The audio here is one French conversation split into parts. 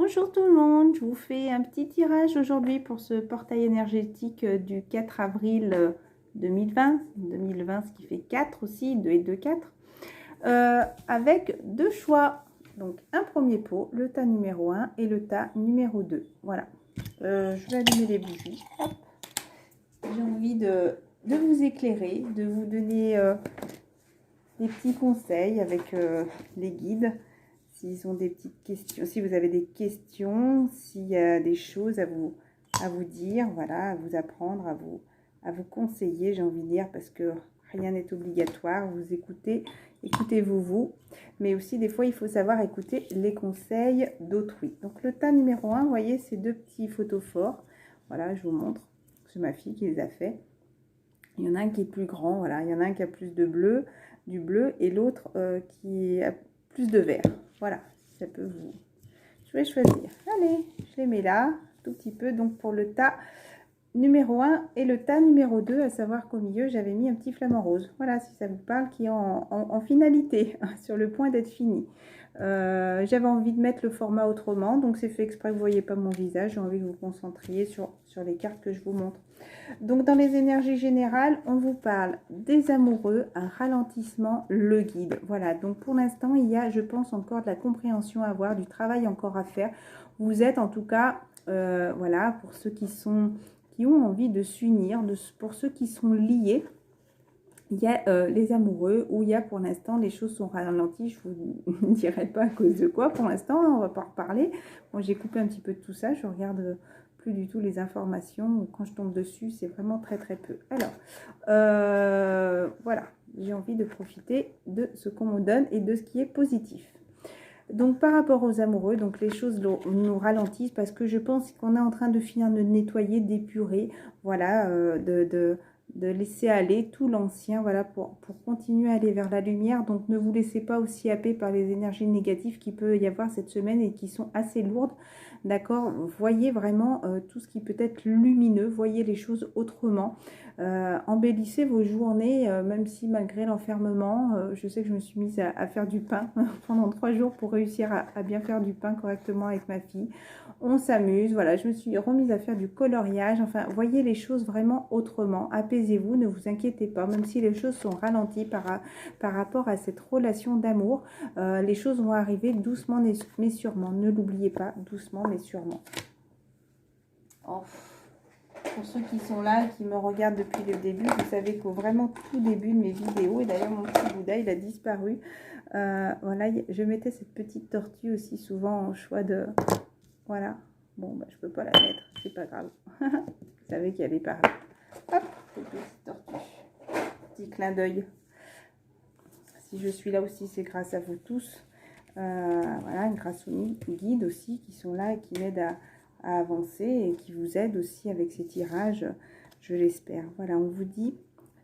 Bonjour tout le monde, je vous fais un petit tirage aujourd'hui pour ce portail énergétique du 4 avril 2020, ce qui fait 4 aussi, 2 et 2, 4, avec deux choix. Donc un premier pot, le tas numéro 1 et le tas numéro 2. Voilà, je vais allumer les bougies. J'ai envie de vous éclairer, de vous donner des petits conseils avec les guides. S'ils ont des petites questions, si vous avez des questions, s'il y a des choses à vous dire, voilà, à vous apprendre, à vous conseiller, j'ai envie de dire, parce que rien n'est obligatoire. Vous écoutez, écoutez-vous vous, mais aussi des fois il faut savoir écouter les conseils d'autrui. Donc le tas numéro 1, vous voyez, c'est deux petits photophores. Voilà, je vous montre, c'est ma fille qui les a fait. Il y en a un qui est plus grand, voilà, il y en a un qui a plus de bleu, du bleu, et l'autre qui a plus de vert. Voilà, ça peut vous... Je vais choisir. Allez, je les mets là, tout petit peu. Donc pour le tas numéro 1 et le tas numéro 2, à savoir qu'au milieu, j'avais mis un petit flamant rose. Voilà, si ça vous parle, qui est en finalité, sur le point d'être fini. J'avais envie de mettre le format autrement, donc c'est fait exprès que vous ne voyez pas mon visage. J'ai envie que vous vous concentriez sur les cartes que je vous montre. Donc dans les énergies générales, on vous parle des amoureux, un ralentissement, le guide. Voilà, donc pour l'instant, il y a, je pense, encore de la compréhension à avoir, du travail encore à faire. Vous êtes en tout cas, voilà, pour ceux qui ont envie de s'unir, pour ceux qui sont liés, il y a les amoureux où il y a pour l'instant les choses sont ralenties. Je vous dirai pas à cause de quoi pour l'instant, on va pas en reparler. Bon, j'ai coupé un petit peu de tout ça, je regarde plus du tout les informations. Quand je tombe dessus, c'est vraiment très très peu. Alors, voilà, j'ai envie de profiter de ce qu'on me donne et de ce qui est positif. Donc par rapport aux amoureux, donc les choses nous ralentissent parce que je pense qu'on est en train de finir de nettoyer, d'épurer, voilà, de laisser aller tout l'ancien, voilà, pour continuer à aller vers la lumière. Donc ne vous laissez pas aussi happer par les énergies négatives qu'il peut y avoir cette semaine et qui sont assez lourdes, d'accord. Voyez vraiment tout ce qui peut être lumineux, voyez les choses autrement. Embellissez vos journées, même si malgré l'enfermement, je sais que je me suis mise à faire du pain pendant 3 jours pour réussir à bien faire du pain correctement avec ma fille. On s'amuse, voilà, je me suis remise à faire du coloriage. Enfin, voyez les choses vraiment autrement. Apaisez-vous, ne vous inquiétez pas, même si les choses sont ralenties par rapport à cette relation d'amour. Les choses vont arriver doucement mais sûrement. Ne l'oubliez pas, doucement mais sûrement. Oh. Pour ceux qui sont là et qui me regardent depuis le début, vous savez qu'au vraiment tout début de mes vidéos, et d'ailleurs mon petit Bouddha, il a disparu. Voilà, je mettais cette petite tortue aussi souvent en choix de... Voilà. Bon, bah, je peux pas la mettre, c'est pas grave. Vous savez qu'elle est par là. Hop, cette petite tortue. Petit clin d'œil. Si je suis là aussi, c'est grâce à vous tous. Voilà, grâce aux guides aussi qui sont là et qui m'aident à avancer et qui vous aident aussi avec ces tirages, je l'espère. Voilà, on vous dit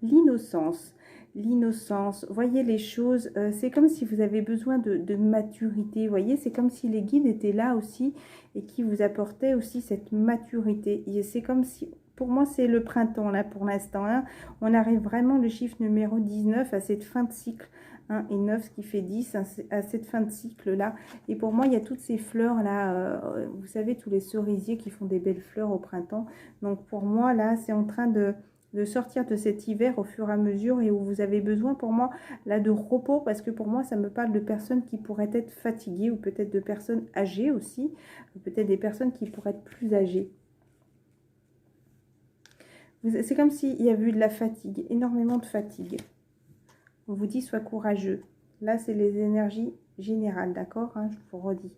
l'innocence. L'innocence, voyez les choses, c'est comme si vous avez besoin de maturité, voyez, c'est comme si les guides étaient là aussi et qui vous apportaient aussi cette maturité. C'est comme si, pour moi, c'est le printemps là pour l'instant. Hein. On arrive vraiment, le chiffre numéro 19, à cette fin de cycle. 1 et 9, ce qui fait 10, à cette fin de cycle là. Et pour moi, il y a toutes ces fleurs là, vous savez, tous les cerisiers qui font des belles fleurs au printemps. Donc pour moi, là, c'est en train de sortir de cet hiver au fur et à mesure et où vous avez besoin pour moi là de repos, parce que pour moi ça me parle de personnes qui pourraient être fatiguées ou peut-être de personnes âgées aussi, peut-être des personnes qui pourraient être plus âgées. C'est comme s'il y avait eu de la fatigue, énormément de fatigue. On vous dit sois courageux. Là c'est les énergies générales, d'accord, hein, je vous redis.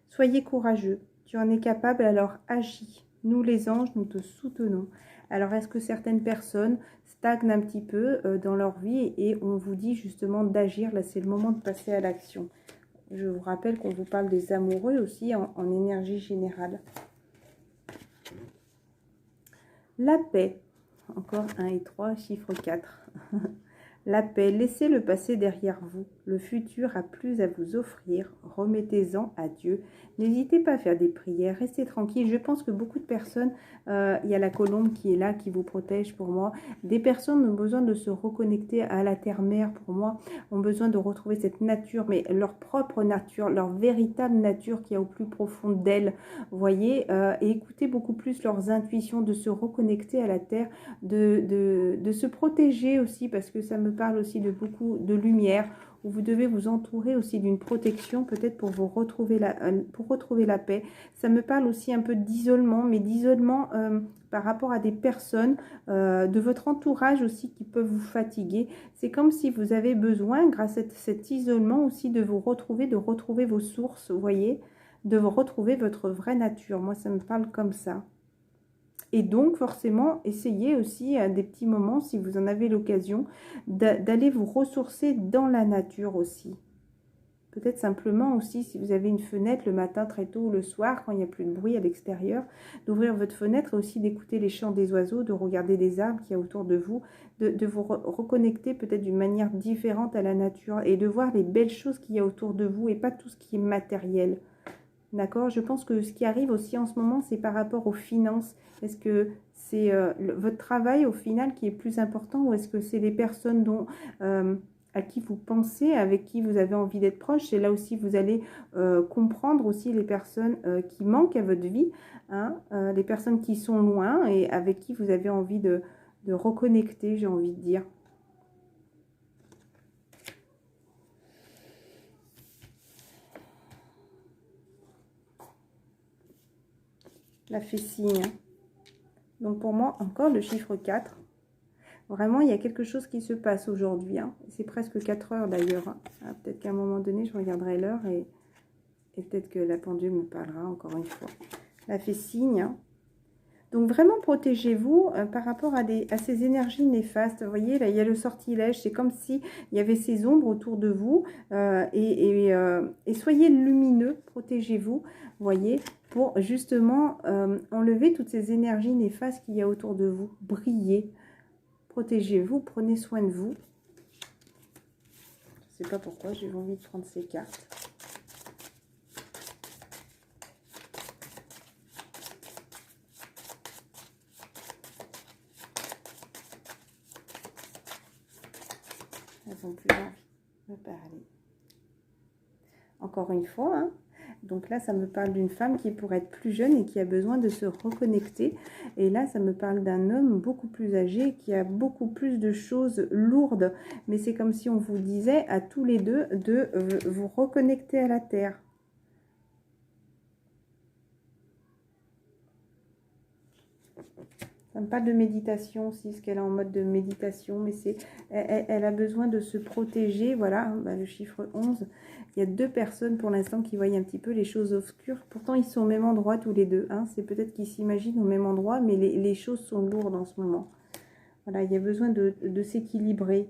Soyez courageux, tu en es capable, alors agis. Nous les anges, nous te soutenons. Alors, est-ce que certaines personnes stagnent un petit peu dans leur vie et on vous dit justement d'agir? Là, c'est le moment de passer à l'action. Je vous rappelle qu'on vous parle des amoureux aussi en énergie générale. La paix. Encore 1 et 3, chiffre 4. La paix, laissez le passé derrière vous. Le futur a plus à vous offrir. Remettez-en à Dieu. N'hésitez pas à faire des prières. Restez tranquille. Je pense que beaucoup de personnes, il y a la colombe qui est là, qui vous protège pour moi. Des personnes ont besoin de se reconnecter à la terre-mère pour moi. Ont besoin de retrouver cette nature, mais leur propre nature, leur véritable nature qui est au plus profond d'elles. Vous voyez, et écoutez beaucoup plus leurs intuitions, de se reconnecter à la terre, de se protéger aussi, parce que ça me parle aussi de beaucoup de lumière, où vous devez vous entourer aussi d'une protection, peut-être pour vous retrouver pour retrouver la paix. Ça me parle aussi un peu d'isolement, mais d'isolement par rapport à des personnes de votre entourage aussi qui peuvent vous fatiguer. C'est comme si vous avez besoin, grâce à cet isolement aussi, de vous retrouver, de retrouver vos sources, vous voyez, de vous retrouver votre vraie nature. Moi, ça me parle comme ça. Et donc, forcément, essayez aussi à des petits moments, si vous en avez l'occasion, d'aller vous ressourcer dans la nature aussi. Peut-être simplement aussi, si vous avez une fenêtre le matin très tôt ou le soir, quand il n'y a plus de bruit à l'extérieur, d'ouvrir votre fenêtre et aussi d'écouter les chants des oiseaux, de regarder les arbres qu'il y a autour de vous, de vous reconnecter peut-être d'une manière différente à la nature et de voir les belles choses qu'il y a autour de vous et pas tout ce qui est matériel. D'accord? Je pense que ce qui arrive aussi en ce moment, c'est par rapport aux finances. Est-ce que c'est votre travail au final qui est plus important ou est-ce que c'est les personnes à qui vous pensez, avec qui vous avez envie d'être proche? C'est là aussi vous allez comprendre aussi les personnes qui manquent à votre vie, hein, les personnes qui sont loin et avec qui vous avez envie de reconnecter, j'ai envie de dire. La fée signe. Donc pour moi, encore le chiffre 4. Vraiment, il y a quelque chose qui se passe aujourd'hui. Hein. C'est presque 4 heures d'ailleurs. Hein. Ah, peut-être qu'à un moment donné, je regarderai l'heure et peut-être que la pendule me parlera encore une fois. La fée signe. Hein. Donc vraiment, protégez-vous par rapport à ces énergies néfastes. Vous voyez, là, il y a le sortilège. C'est comme si il y avait ces ombres autour de vous. Et soyez lumineux, protégez-vous, vous voyez, pour justement enlever toutes ces énergies néfastes qu'il y a autour de vous. Brillez, protégez-vous, prenez soin de vous. Je ne sais pas pourquoi j'ai envie de prendre ces cartes. Elles n'ont plus envie de parler. Encore une fois, hein. Donc là, ça me parle d'une femme qui pourrait être plus jeune et qui a besoin de se reconnecter. Et là, ça me parle d'un homme beaucoup plus âgé qui a beaucoup plus de choses lourdes. Mais c'est comme si on vous disait à tous les deux de vous reconnecter à la terre. Ça me parle de méditation aussi, ce qu'elle est en mode de méditation, mais elle a besoin de se protéger, voilà, bah, le chiffre 11. Il y a 2 personnes pour l'instant qui voient un petit peu les choses obscures. Pourtant, ils sont au même endroit tous les deux. Hein. C'est peut-être qu'ils s'imaginent au même endroit, mais les choses sont lourdes en ce moment. Voilà, il y a besoin de s'équilibrer.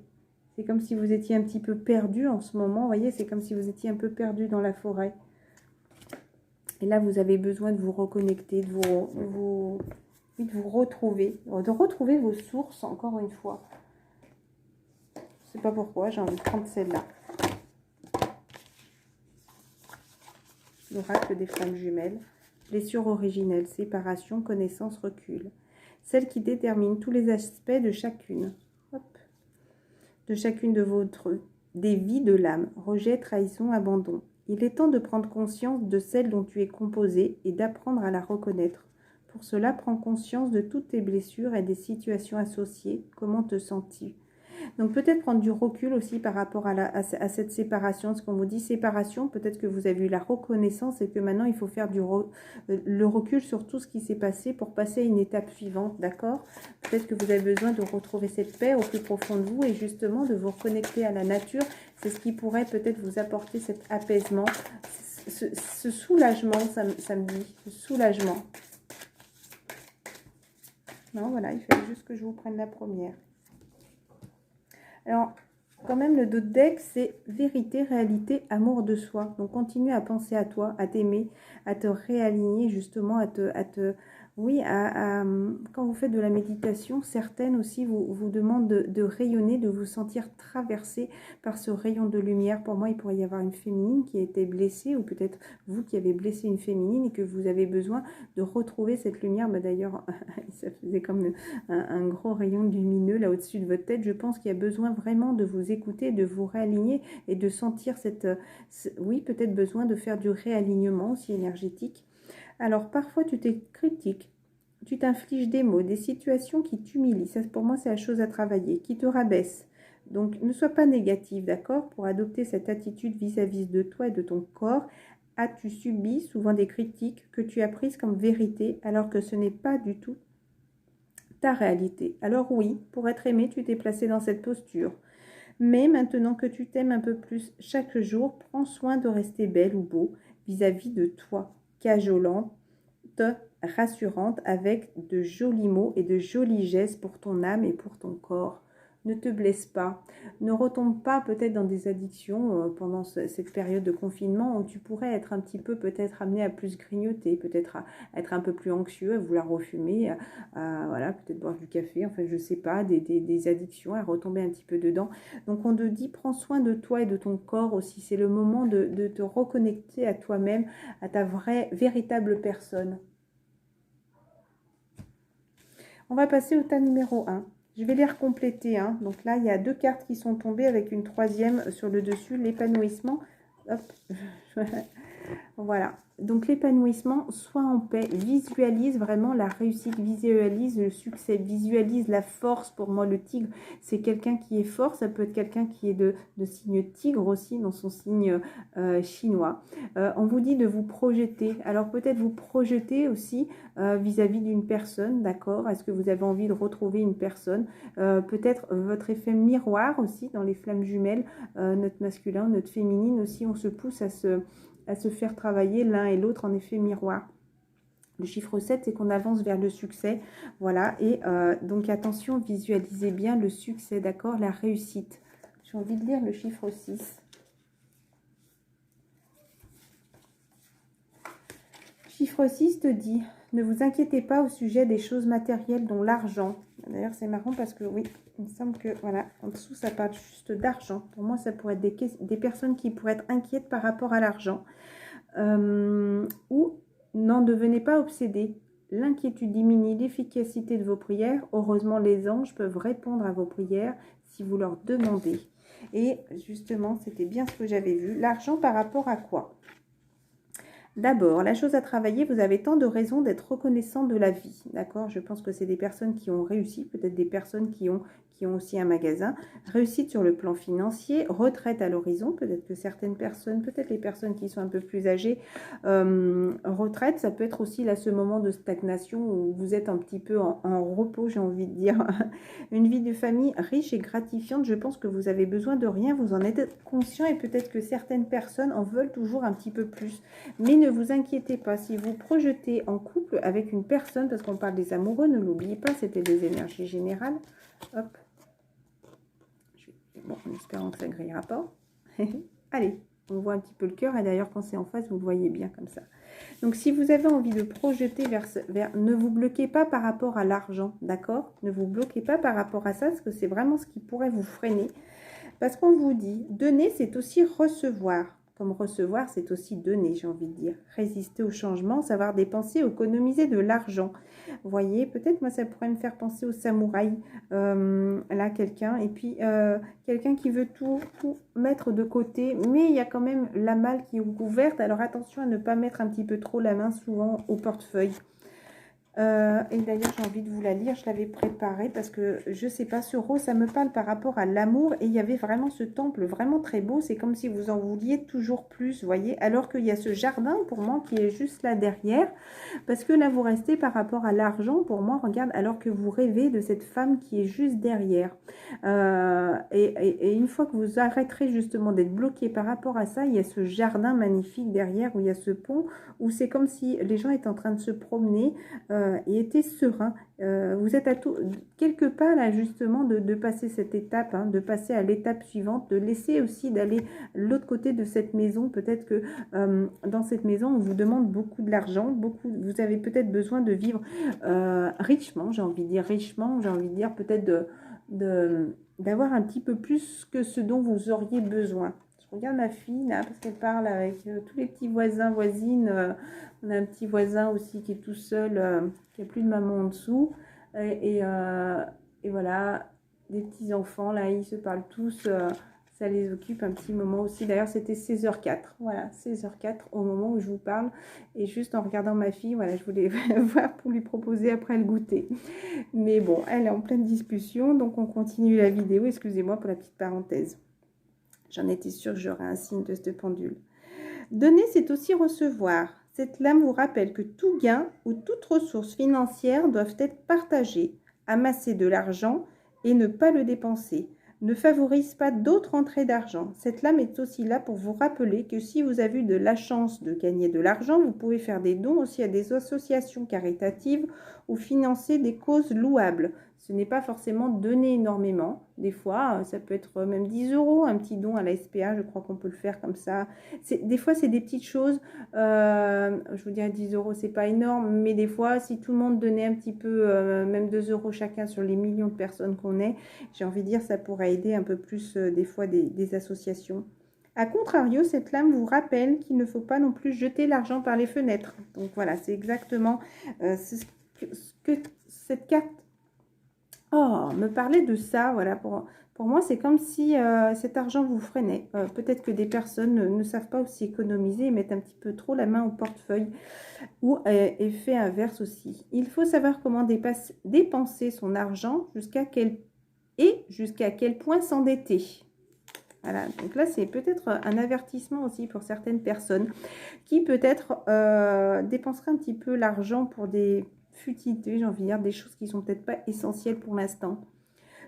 C'est comme si vous étiez un petit peu perdu en ce moment. Vous voyez, c'est comme si vous étiez un peu perdu dans la forêt. Et là, vous avez besoin de vous reconnecter, de vous retrouver vos sources, encore une fois. Je ne sais pas pourquoi, j'ai envie de prendre celle-là. L'oracle des flammes jumelles. Blessure originelle, séparation, connaissance, recul. Celle qui détermine tous les aspects de chacune. Hop. De chacune des vies de l'âme. Rejet, trahison, abandon. Il est temps de prendre conscience de celle dont tu es composé et d'apprendre à la reconnaître. Pour cela, prends conscience de toutes tes blessures et des situations associées. Comment te sens-tu? Donc peut-être prendre du recul aussi par rapport à cette séparation. Ce qu'on vous dit, séparation, peut-être que vous avez eu la reconnaissance et que maintenant il faut faire le recul sur tout ce qui s'est passé pour passer à une étape suivante, d'accord? Peut-être que vous avez besoin de retrouver cette paix au plus profond de vous et justement de vous reconnecter à la nature. C'est ce qui pourrait peut-être vous apporter cet apaisement, ce soulagement, ça me dit, ce soulagement. Non, voilà, il fallait juste que je vous prenne la première. Alors, quand même, le dos de deck, c'est vérité, réalité, amour de soi. Donc, continue à penser à toi, à t'aimer, à te réaligner, justement, Oui, quand vous faites de la méditation, certaines aussi vous demandent de rayonner, de vous sentir traversé par ce rayon de lumière. Pour moi, il pourrait y avoir une féminine qui a été blessée, ou peut-être vous qui avez blessé une féminine et que vous avez besoin de retrouver cette lumière. Bah, d'ailleurs, ça faisait comme un gros rayon lumineux là au-dessus de votre tête. Je pense qu'il y a besoin vraiment de vous écouter, de vous réaligner et de sentir oui, peut-être besoin de faire du réalignement aussi énergétique. Alors, parfois, tu t'es critique, tu t'infliges des mots, des situations qui t'humilient. Ça, pour moi, c'est la chose à travailler, qui te rabaisse. Donc, ne sois pas négative, d'accord? Pour adopter cette attitude vis-à-vis de toi et de ton corps, as-tu subi souvent des critiques que tu as prises comme vérité, alors que ce n'est pas du tout ta réalité? Alors oui, pour être aimé, tu t'es placé dans cette posture. Mais maintenant que tu t'aimes un peu plus chaque jour, prends soin de rester belle ou beau vis-à-vis de toi, cajolante, rassurante, avec de jolis mots et de jolis gestes pour ton âme et pour ton corps. Ne te blesse pas, ne retombe pas peut-être dans des addictions pendant cette période de confinement où tu pourrais être un petit peu peut-être amené à plus grignoter, peut-être à être un peu plus anxieux, à vouloir refumer, voilà, peut-être boire du café, enfin je sais pas, des addictions, à retomber un petit peu dedans. Donc on te dit, prends soin de toi et de ton corps aussi, c'est le moment de te reconnecter à toi-même, à ta véritable personne. On va passer au tas numéro 1. Je vais les recompléter. Hein. Donc là, il y a 2 cartes qui sont tombées avec une 3e sur le dessus, l'épanouissement. Hop, voilà. Donc l'épanouissement, sois en paix, visualise vraiment la réussite, visualise le succès, visualise la force. Pour moi, le tigre, c'est quelqu'un qui est fort. Ça peut être quelqu'un qui est de signe tigre aussi, dans son signe chinois. On vous dit de vous projeter. Alors peut-être vous projeter aussi vis-à-vis d'une personne, d'accord? Est-ce que vous avez envie de retrouver une personne? Peut-être votre effet miroir aussi, dans les flammes jumelles, notre masculin, notre féminine aussi, on se pousse à se faire travailler l'un et l'autre en effet miroir. Le chiffre 7, c'est qu'on avance vers le succès. Voilà, et donc attention, visualisez bien le succès, d'accord? La réussite. J'ai envie de lire le chiffre 6. Chiffre 6 te dit, ne vous inquiétez pas au sujet des choses matérielles dont l'argent. D'ailleurs, c'est marrant parce que oui, il me semble que, voilà, en dessous, ça parle juste d'argent. Pour moi, ça pourrait être des personnes qui pourraient être inquiètes par rapport à l'argent. Ou n'en devenez pas obsédés. L'inquiétude diminue l'efficacité de vos prières. Heureusement, les anges peuvent répondre à vos prières si vous leur demandez. Et justement, c'était bien ce que j'avais vu. L'argent par rapport à quoi? D'abord, la chose à travailler, vous avez tant de raisons d'être reconnaissant de la vie, d'accord? Je pense que c'est des personnes qui ont réussi, peut-être des personnes qui ont aussi un magasin, réussite sur le plan financier, retraite à l'horizon, peut-être que certaines personnes, peut-être les personnes qui sont un peu plus âgées, retraite, ça peut être aussi là ce moment de stagnation où vous êtes un petit peu en repos, j'ai envie de dire. Une vie de famille riche et gratifiante, je pense que vous avez besoin de rien, vous en êtes conscient et peut-être que certaines personnes en veulent toujours un petit peu plus. Mais ne vous inquiétez pas, si vous projetez en couple avec une personne, parce qu'on parle des amoureux, ne l'oubliez pas, c'était des énergies générales. Hop. Bon, en espérant que ça ne grillera pas. Allez, on voit un petit peu le cœur. Et d'ailleurs, quand c'est en face, vous le voyez bien comme ça. Donc, si vous avez envie de projeter ne vous bloquez pas par rapport à l'argent, d'accord? Ne vous bloquez pas par rapport à ça, parce que c'est vraiment ce qui pourrait vous freiner. Parce qu'on vous dit, donner, c'est aussi recevoir. Comme recevoir, c'est aussi donner, j'ai envie de dire. Résister au changement, savoir dépenser, économiser de l'argent. Vous voyez, peut-être moi, ça pourrait me faire penser au samouraï. Là, quelqu'un. Et puis, quelqu'un qui veut tout mettre de côté. Mais il y a quand même la malle qui est ouverte. Alors, attention à ne pas mettre un petit peu trop la main souvent au portefeuille. Et d'ailleurs, j'ai envie de vous la lire. Je l'avais préparée parce que, je sais pas, ce rose, ça me parle par rapport à l'amour. Et il y avait vraiment ce temple vraiment très beau. C'est comme si vous en vouliez toujours plus, vous voyez. Alors qu'il y a ce jardin, pour moi, qui est juste là derrière. Parce que là, vous restez par rapport à l'argent. Pour moi, regarde, alors que vous rêvez de cette femme qui est juste derrière. Et une fois que vous arrêterez justement d'être bloqué par rapport à ça, il y a ce jardin magnifique derrière où il y a ce pont. Où c'est comme si les gens étaient en train de se promener. et été serein. Vous êtes à tout, quelque part là justement de passer cette étape, hein, de passer à l'étape suivante, de laisser aussi d'aller de l'autre côté de cette maison. Peut-être que dans cette maison, on vous demande beaucoup de l'argent, vous avez peut-être besoin de vivre richement, j'ai envie de dire richement, j'ai envie de dire peut-être d'avoir un petit peu plus que ce dont vous auriez besoin. Je regarde ma fille là parce qu'elle parle avec tous les petits voisins, voisines. On a un petit voisin aussi qui est tout seul, qui a plus de maman en dessous. Et voilà, des petits enfants là, ils se parlent tous. Ça les occupe un petit moment aussi. D'ailleurs, c'était 16h04. Voilà, 16h04 au moment où je vous parle. Et juste en regardant ma fille, voilà, je voulais voir pour lui proposer après le goûter. Mais bon, elle est en pleine discussion, donc on continue la vidéo. Excusez-moi pour la petite parenthèse. J'en étais sûre que j'aurais un signe de cette pendule. Donner, c'est aussi recevoir. Cette lame vous rappelle que tout gain ou toute ressource financière doivent être partagées. Amasser de l'argent et ne pas le dépenser ne favorise pas d'autres entrées d'argent. Cette lame est aussi là pour vous rappeler que si vous avez eu de la chance de gagner de l'argent, vous pouvez faire des dons aussi à des associations caritatives ou financer des causes louables. Ce n'est pas forcément donner énormément. Des fois, ça peut être même 10 €, un petit don à la SPA, je crois qu'on peut le faire comme ça. Des fois, c'est des petites choses. Je vous dirais 10 €, c'est pas énorme, mais des fois, si tout le monde donnait un petit peu, même 2 € chacun sur les millions de personnes qu'on est, j'ai envie de dire, ça pourrait aider un peu plus des fois des associations. A contrario, cette lame vous rappelle qu'il ne faut pas non plus jeter l'argent par les fenêtres. Donc voilà, c'est exactement ce que cette carte me parlait de ça. Voilà, pour moi, c'est comme si cet argent vous freinait. Peut-être que des personnes ne savent pas aussi économiser et mettent un petit peu trop la main au portefeuille. Ou effet inverse aussi. Il faut savoir comment dépenser son argent jusqu'à quel point s'endetter. Voilà, donc là, c'est peut-être un avertissement aussi pour certaines personnes qui peut-être dépenseraient un petit peu l'argent pour des futilités, j'ai envie de dire, des choses qui ne sont peut-être pas essentielles pour l'instant.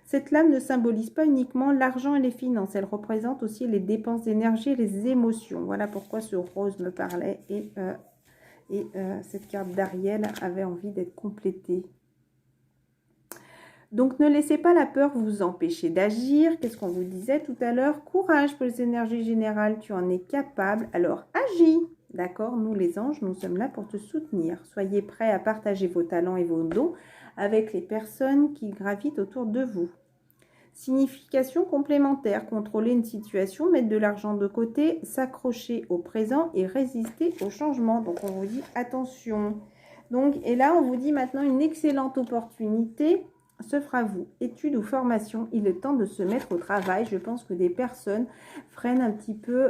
Cette lame ne symbolise pas uniquement l'argent et les finances, elle représente aussi les dépenses d'énergie et les émotions. Voilà pourquoi ce rose me parlait et cette carte d'Ariel avait envie d'être complétée. Donc, ne laissez pas la peur vous empêcher d'agir. Qu'est-ce qu'on vous disait tout à l'heure? Courage pour les énergies générales, tu en es capable. Alors, agis. D'accord? Nous, les anges, nous sommes là pour te soutenir. Soyez prêts à partager vos talents et vos dons avec les personnes qui gravitent autour de vous. Signification complémentaire, contrôler une situation, mettre de l'argent de côté, s'accrocher au présent et résister au changement. Donc, on vous dit attention. Donc, et là, on vous dit maintenant une excellente opportunité s'offre à vous. Études ou formation, il est temps de se mettre au travail. Je pense que des personnes freinent un petit peu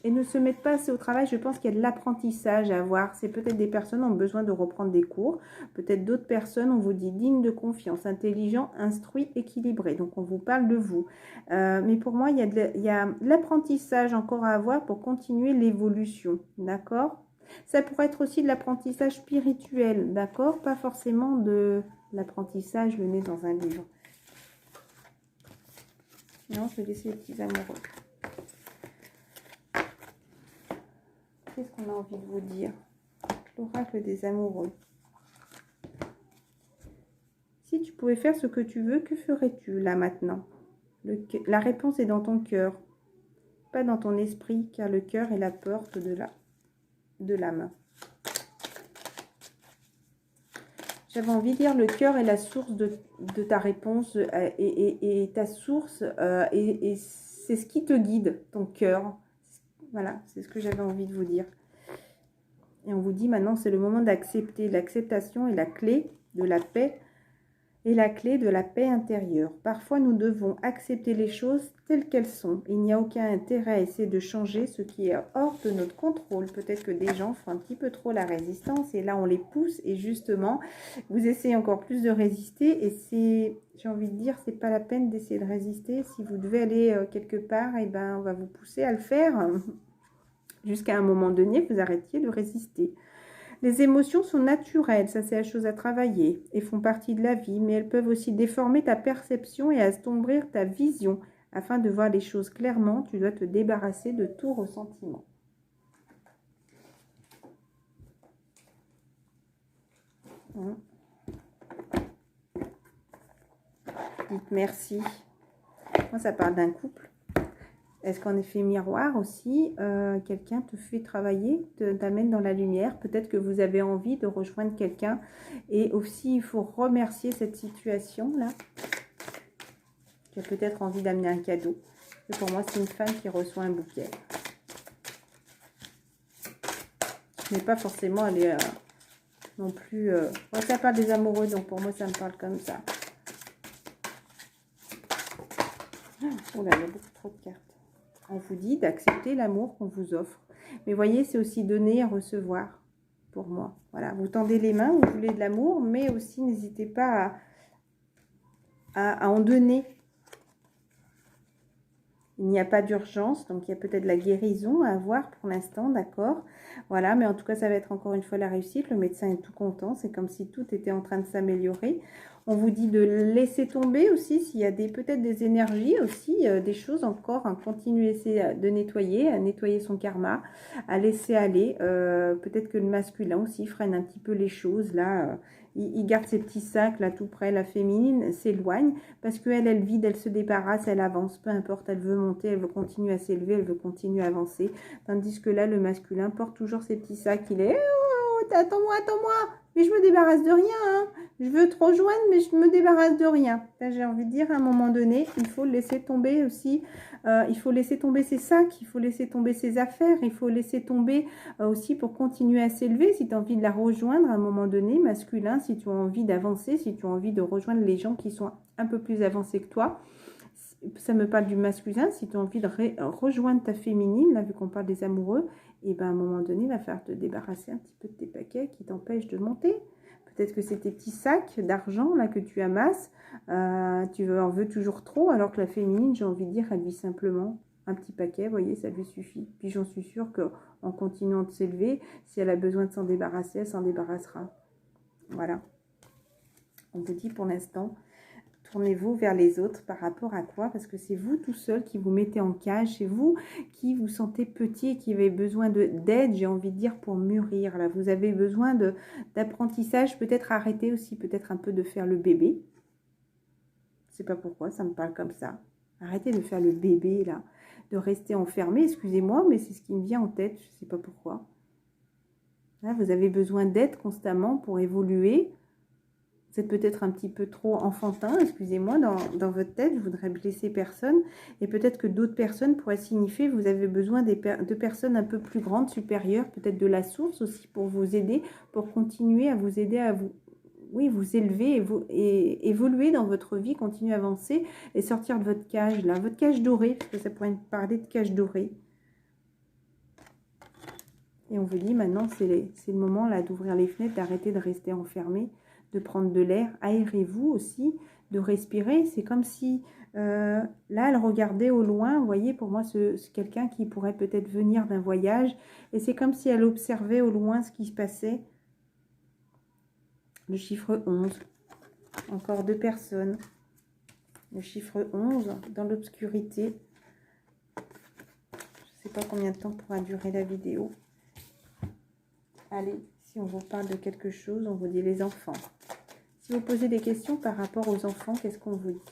et ne se mettent pas assez au travail. Je pense qu'il y a de l'apprentissage à avoir. C'est peut-être des personnes qui ont besoin de reprendre des cours. Peut-être d'autres personnes, on vous dit digne de confiance, intelligent, instruit, équilibré. Donc, on vous parle de vous. Mais pour moi, il y a l'apprentissage encore à avoir pour continuer l'évolution. D'accord ? Ça pourrait être aussi de l'apprentissage spirituel. D'accord ? Pas forcément de l'apprentissage, le nez dans un livre. Non, je vais laisser les petits amoureux. Qu'est-ce qu'on a envie de vous dire? L'oracle des amoureux. Si tu pouvais faire ce que tu veux, que ferais-tu là maintenant? La réponse est dans ton cœur, pas dans ton esprit, car le cœur est la porte de l'âme. J'avais envie de dire, le cœur est la source de ta réponse et ta source, et c'est ce qui te guide, ton cœur. Voilà, c'est ce que j'avais envie de vous dire. Et on vous dit maintenant, c'est le moment d'accepter. L'acceptation est la clé de la paix et la clé de la paix intérieure. Parfois, nous devons accepter les choses telles qu'elles sont. Il n'y a aucun intérêt à essayer de changer ce qui est hors de notre contrôle. Peut-être que des gens font un petit peu trop la résistance et là, on les pousse et justement, vous essayez encore plus de résister et c'est, j'ai envie de dire, c'est pas la peine d'essayer de résister. Si vous devez aller quelque part, eh ben, on va vous pousser à le faire jusqu'à un moment donné, vous arrêtiez de résister. Les émotions sont naturelles, ça c'est la chose à travailler et font partie de la vie, mais elles peuvent aussi déformer ta perception et assombrir ta vision. Afin de voir les choses clairement, tu dois te débarrasser de tout ressentiment. Dites merci. Moi, ça parle d'un couple. Est-ce qu'en effet miroir aussi, quelqu'un te fait travailler, t'amène dans la lumière? Peut-être que vous avez envie de rejoindre quelqu'un. Et aussi, il faut remercier cette situation-là. Tu as peut-être envie d'amener un cadeau. Et pour moi, c'est une femme qui reçoit un bouquet. Mais pas forcément aller non plus... Moi, ça parle des amoureux, donc pour moi, ça me parle comme ça. Oh là, il y a beaucoup trop de cartes. On vous dit d'accepter l'amour qu'on vous offre. Mais voyez, c'est aussi donner et recevoir pour moi. Voilà, vous tendez les mains, vous voulez de l'amour, mais aussi n'hésitez pas à en donner. Il n'y a pas d'urgence, donc il y a peut-être la guérison à avoir pour l'instant, d'accord? Voilà, mais en tout cas, ça va être encore une fois la réussite. Le médecin est tout content, c'est comme si tout était en train de s'améliorer. On vous dit de laisser tomber aussi, s'il y a peut-être des énergies aussi, des choses encore, hein, continuer de nettoyer, à nettoyer son karma, à laisser aller. Peut-être que le masculin aussi freine un petit peu les choses, là. Il garde ses petits sacs là tout près, la féminine s'éloigne parce qu'elle, elle vide, elle se débarrasse, elle avance, peu importe, elle veut monter, elle veut continuer à s'élever, elle veut continuer à avancer. Tandis que là, le masculin porte toujours ses petits sacs, il est oh, attends-moi, mais je me débarrasse de rien, hein. Je veux te rejoindre, mais je me débarrasse de rien. Là, j'ai envie de dire, à un moment donné, il faut laisser tomber aussi, il faut laisser tomber ses sacs, il faut laisser tomber ses affaires, il faut laisser tomber aussi pour continuer à s'élever. Si tu as envie de la rejoindre à un moment donné, masculin, si tu as envie d'avancer, si tu as envie de rejoindre les gens qui sont un peu plus avancés que toi, ça me parle du masculin. Si tu as envie de rejoindre ta féminine, là, vu qu'on parle des amoureux, et ben à un moment donné, il va falloir te débarrasser un petit peu de tes paquets qui t'empêchent de monter. Peut-être que c'est tes petits sacs d'argent là que tu amasses, tu en veux toujours trop, alors que la féminine, j'ai envie de dire, elle vit simplement un petit paquet, vous voyez, ça lui suffit. Puis j'en suis sûre qu'en continuant de s'élever, si elle a besoin de s'en débarrasser, elle s'en débarrassera. Voilà. On vous dit pour l'instant, tournez-vous vers les autres par rapport à quoi? Parce que c'est vous tout seul qui vous mettez en cage, c'est vous qui vous sentez petit et qui avez besoin d'aide, j'ai envie de dire, pour mûrir. Là, vous avez besoin d'apprentissage, peut-être arrêter aussi, peut-être un peu de faire le bébé. Je sais pas pourquoi, ça me parle comme ça. Arrêtez de faire le bébé, là, de rester enfermé, excusez-moi, mais c'est ce qui me vient en tête, je sais pas pourquoi. Là, vous avez besoin d'aide constamment pour évoluer. Vous êtes peut-être un petit peu trop enfantin, excusez-moi, dans votre tête, je voudrais blesser personne. Et peut-être que d'autres personnes pourraient signifier que vous avez besoin de personnes un peu plus grandes, supérieures, peut-être de la source aussi pour vous aider, pour continuer à vous aider à vous, oui, vous élever et évoluer dans votre vie, continuer à avancer et sortir de votre cage, là, votre cage dorée, parce que ça pourrait parler de cage dorée. Et on vous dit maintenant, c'est le moment là d'ouvrir les fenêtres, d'arrêter de rester enfermé, de prendre de l'air, aérez-vous aussi, de respirer. C'est comme si, là, elle regardait au loin, vous voyez, pour moi, c'est quelqu'un qui pourrait peut-être venir d'un voyage, et c'est comme si elle observait au loin ce qui se passait. Le chiffre 11, encore 2 personnes. Le chiffre 11, dans l'obscurité. Je ne sais pas combien de temps pourra durer la vidéo. Allez, si on vous parle de quelque chose, on vous dit les enfants. Si vous posez des questions par rapport aux enfants, qu'est-ce qu'on vous dit?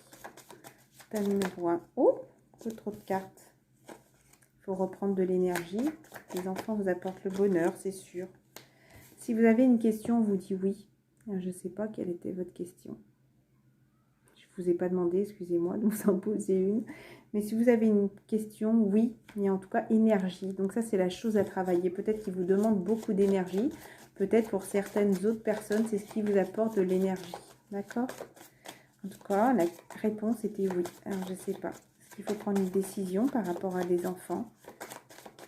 C'est un numéro 1. Oh, beaucoup trop de cartes. Il faut reprendre de l'énergie. Les enfants vous apportent le bonheur, c'est sûr. Si vous avez une question, on vous dit oui. Je ne sais pas quelle était votre question. Je ne vous ai pas demandé, excusez-moi, de vous en poser une. Mais si vous avez une question, oui, mais en tout cas, énergie. Donc ça, c'est la chose à travailler. Peut-être qu'il vous demande beaucoup d'énergie. Peut-être pour certaines autres personnes, c'est ce qui vous apporte de l'énergie. D'accord? En tout cas, la réponse était oui. Alors, je ne sais pas. Est-ce qu'il faut prendre une décision par rapport à des enfants?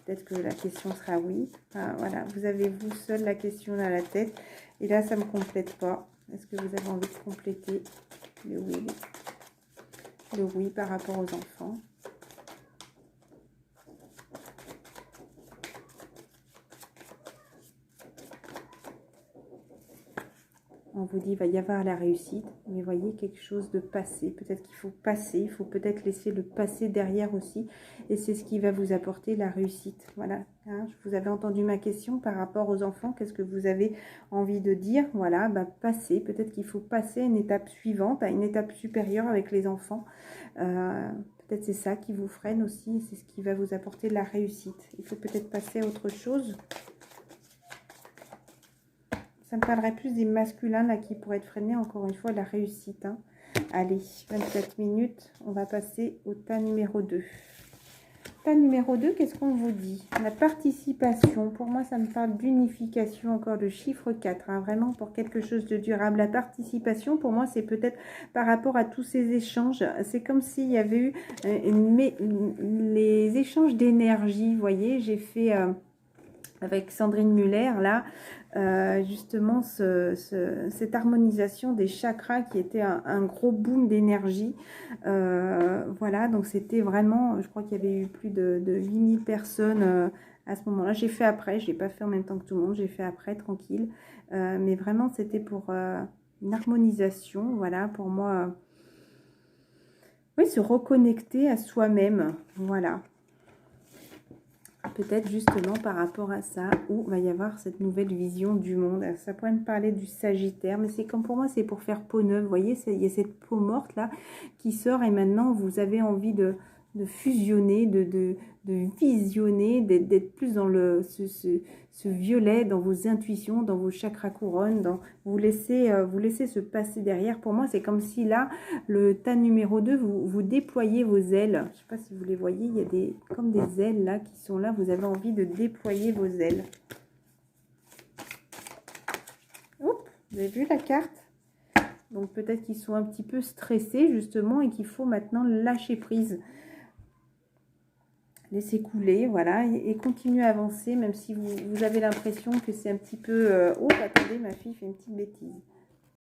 Peut-être que la question sera oui. Ah, voilà, vous avez vous seul la question à la tête. Et là, ça ne me complète pas. Est-ce que vous avez envie de compléter le oui? Le oui par rapport aux enfants. On vous dit, il va y avoir la réussite, mais voyez quelque chose de passé. Peut-être qu'il faut passer, il faut peut-être laisser le passé derrière aussi. Et c'est ce qui va vous apporter la réussite. Voilà, hein, vous avez entendu ma question par rapport aux enfants. Qu'est-ce que vous avez envie de dire? Voilà, bah, passer. Peut-être qu'il faut passer à une étape suivante, à une étape supérieure avec les enfants. Peut-être c'est ça qui vous freine aussi. C'est ce qui va vous apporter la réussite. Il faut peut-être passer à autre chose. Ça me parlerait plus des masculins là qui pourraient être freinés, encore une fois, la réussite. Hein. Allez, 24 minutes, on va passer au tas numéro 2. Tas numéro 2, qu'est-ce qu'on vous dit? La participation, pour moi ça me parle d'unification, encore le chiffre 4, hein, vraiment pour quelque chose de durable. La participation, pour moi c'est peut-être par rapport à tous ces échanges, c'est comme s'il y avait eu les échanges d'énergie, vous voyez, j'ai fait... avec Sandrine Muller, là, justement, cette harmonisation des chakras qui était un gros boom d'énergie. Voilà, donc c'était vraiment, je crois qu'il y avait eu plus de 8000 personnes à ce moment-là. J'ai fait après, je n'ai pas fait en même temps que tout le monde, j'ai fait après, tranquille. Mais vraiment, c'était pour une harmonisation, voilà, pour moi. Oui, se reconnecter à soi-même, voilà. Peut-être justement par rapport à ça, où va y avoir cette nouvelle vision du monde. Ça pourrait me parler du Sagittaire, mais c'est comme pour moi, c'est pour faire peau neuve. Vous voyez, il y a cette peau morte là qui sort et maintenant vous avez envie de fusionner, de visionner, d'être plus dans ce violet, dans vos intuitions, dans vos chakras couronnes, vous laissez se passer derrière. Pour moi, c'est comme si là, le tas numéro 2, vous déployez vos ailes. Je ne sais pas si vous les voyez, il y a comme des ailes là qui sont là. Vous avez envie de déployer vos ailes. Oups, vous avez vu la carte? Donc peut-être qu'ils sont un petit peu stressés justement et qu'il faut maintenant lâcher prise. Laissez couler, voilà, et continuer à avancer, même si vous avez l'impression que c'est un petit peu... Oh, attendez, ma fille fait une petite bêtise.